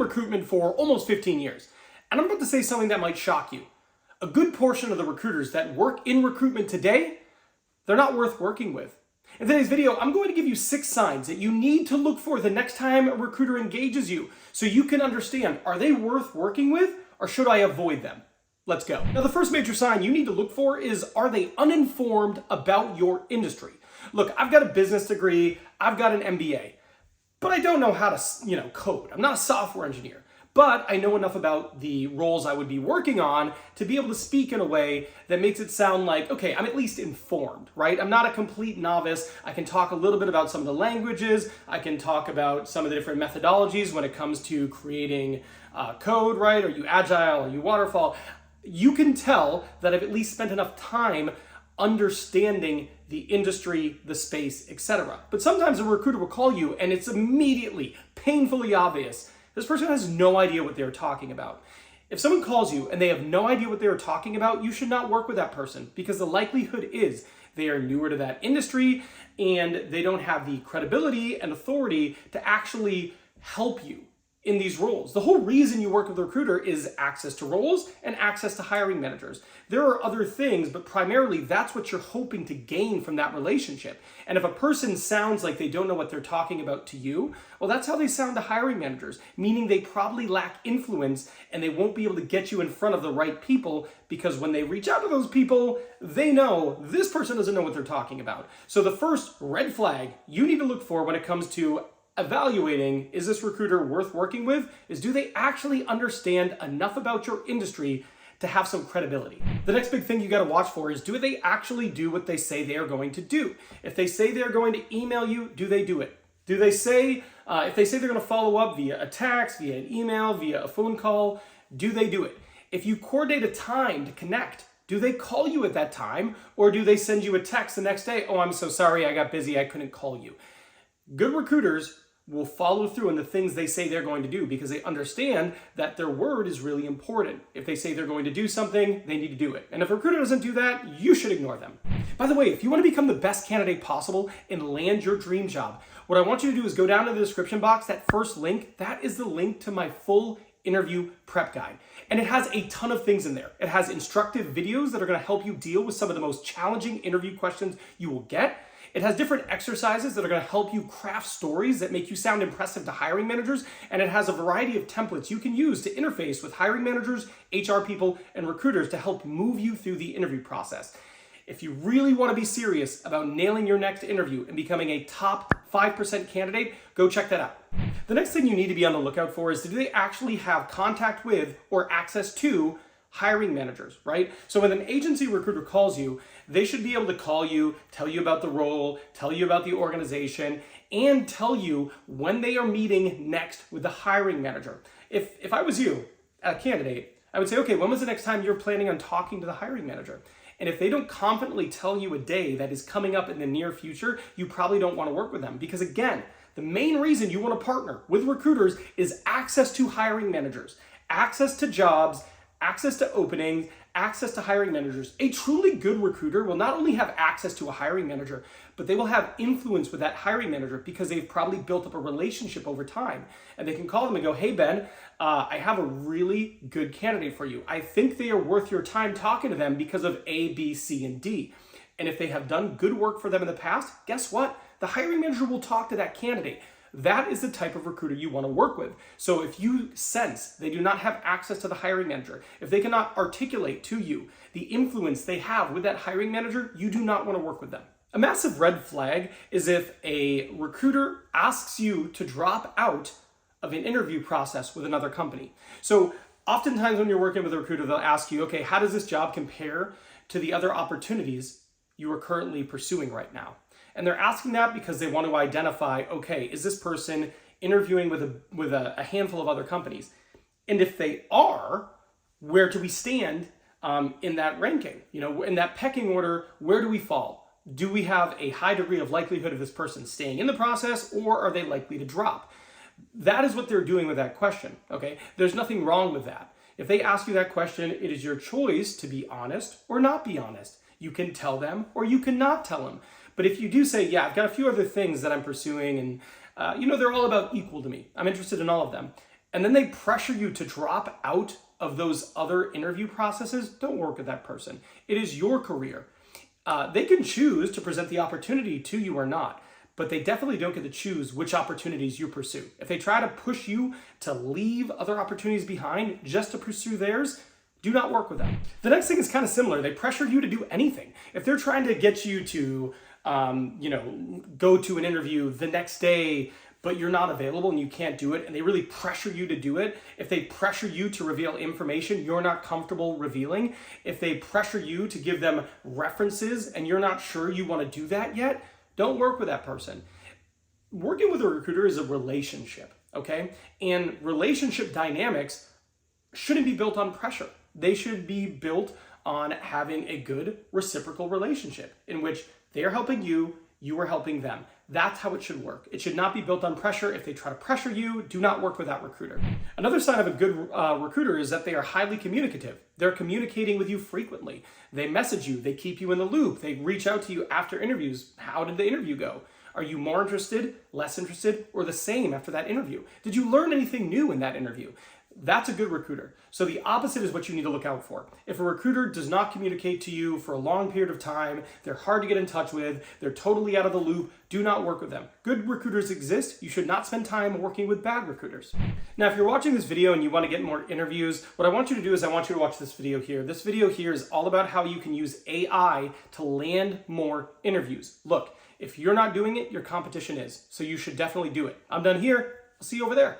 recruitment for almost 15 years, and I'm about to say something that might shock you. A good portion of the recruiters that work in recruitment today, they're not worth working with. In today's video, I'm going to give you 6 signs that you need to look for the next time a recruiter engages you so you can understand, are they worth working with or should I avoid them? Let's go. Now, the first major sign you need to look for is, are they uninformed about your industry? Look, I've got a business degree, I've got an MBA, but I don't know how to, code. I'm not a software engineer. But I know enough about the roles I would be working on to be able to speak in a way that makes it sound like, okay, I'm at least informed, right? I'm not a complete novice. I can talk a little bit about some of the languages. I can talk about some of the different methodologies when it comes to creating code, right? Are you agile? Are you waterfall? You can tell that I've at least spent enough time understanding the industry, the space, etc. But sometimes a recruiter will call you and it's immediately, painfully obvious this person has no idea what they're talking about. If someone calls you and they have no idea what they're talking about, you should not work with that person because the likelihood is they are newer to that industry and they don't have the credibility and authority to actually help you in these roles. The whole reason you work with a recruiter is access to roles and access to hiring managers. There are other things, but primarily that's what you're hoping to gain from that relationship. And if a person sounds like they don't know what they're talking about to you, well, that's how they sound to hiring managers, meaning they probably lack influence and they won't be able to get you in front of the right people because when they reach out to those people, they know this person doesn't know what they're talking about. So the first red flag you need to look for when it comes to evaluating, is this recruiter worth working with, is do they actually understand enough about your industry to have some credibility. The next big thing you got to watch for is, do they actually do what they say they are going to do? If they say they're going to email you, do they do it? Do they say, if they say they're going to follow up via a text, via an email, via a phone call, do they do it? If you coordinate a time to connect, do they call you at that time, or do they send you a text the next day? Oh, I'm so sorry, I got busy, I couldn't call you. Good recruiters will follow through on the things they say they're going to do because they understand that their word is really important. If they say they're going to do something, they need to do it. And if a recruiter doesn't do that, you should ignore them. By the way, if you want to become the best candidate possible and land your dream job, what I want you to do is go down to the description box, that first link, that is the link to my full interview prep guide. And it has a ton of things in there. It has instructive videos that are going to help you deal with some of the most challenging interview questions you will get. It has different exercises that are going to help you craft stories that make you sound impressive to hiring managers. And it has a variety of templates you can use to interface with hiring managers, HR people, and recruiters to help move you through the interview process. If you really want to be serious about nailing your next interview and becoming a top 5% candidate, go check that out. The next thing you need to be on the lookout for is, do they actually have contact with or access to hiring managers, right? So when an agency recruiter calls you, they should be able to call you, tell you about the role, tell you about the organization, and tell you when they are meeting next with the hiring manager. If I was you, a candidate, I would say, okay, when was the next time you're planning on talking to the hiring manager? And if they don't confidently tell you a day that is coming up in the near future, you probably don't want to work with them. Because again, the main reason you want to partner with recruiters is access to hiring managers, access to jobs, access to openings, access to hiring managers. A truly good recruiter will not only have access to a hiring manager, but they will have influence with that hiring manager because they've probably built up a relationship over time. And they can call them and go, hey, Ben, I have a really good candidate for you. I think they are worth your time talking to them because of A, B, C, and D. And if they have done good work for them in the past, guess what? The hiring manager will talk to that candidate. That is the type of recruiter you want to work with. So if you sense they do not have access to the hiring manager, if they cannot articulate to you the influence they have with that hiring manager, you do not want to work with them. A massive red flag is if a recruiter asks you to drop out of an interview process with another company. So oftentimes when you're working with a recruiter, they'll ask you, okay, how does this job compare to the other opportunities you are currently pursuing right now? And they're asking that because they want to identify, okay, is this person interviewing with a handful of other companies? And if they are, where do we stand in that ranking? In that pecking order, where do we fall? Do we have a high degree of likelihood of this person staying in the process, or are they likely to drop? That is what they're doing with that question, okay? There's nothing wrong with that. If they ask you that question, it is your choice to be honest or not be honest. You can tell them or you cannot tell them. But if you do say, yeah, I've got a few other things that I'm pursuing and, they're all about equal to me. I'm interested in all of them. and then they pressure you to drop out of those other interview processes, don't work with that person. It is your career. They can choose to present the opportunity to you or not, but they definitely don't get to choose which opportunities you pursue. If they try to push you to leave other opportunities behind just to pursue theirs, do not work with them. The next thing is kind of similar. They pressure you to do anything. If they're trying to get you to, go to an interview the next day, but you're not available and you can't do it, and they really pressure you to do it, if they pressure you to reveal information you're not comfortable revealing, if they pressure you to give them references and you're not sure you want to do that yet, don't work with that person. Working with a recruiter is a relationship, okay? And relationship dynamics shouldn't be built on pressure. They should be built on having a good reciprocal relationship in which they are helping you, you are helping them. That's how it should work. It should not be built on pressure. If they try to pressure you, do not work with that recruiter. Another sign of a good recruiter is that they are highly communicative. They're communicating with you frequently. They message you, they keep you in the loop, they reach out to you after interviews. How did the interview go? Are you more interested, less interested, or the same after that interview? Did you learn anything new in that interview? That's a good recruiter. So the opposite is what you need to look out for. If a recruiter does not communicate to you for a long period of time, they're hard to get in touch with, they're totally out of the loop, do not work with them. Good recruiters exist. You should not spend time working with bad recruiters. Now, if you're watching this video and you want to get more interviews, what I want you to do is I want you to watch this video here. This video here is all about how you can use AI to land more interviews. Look, if you're not doing it, your competition is. So you should definitely do it. I'm done here. I'll see you over there.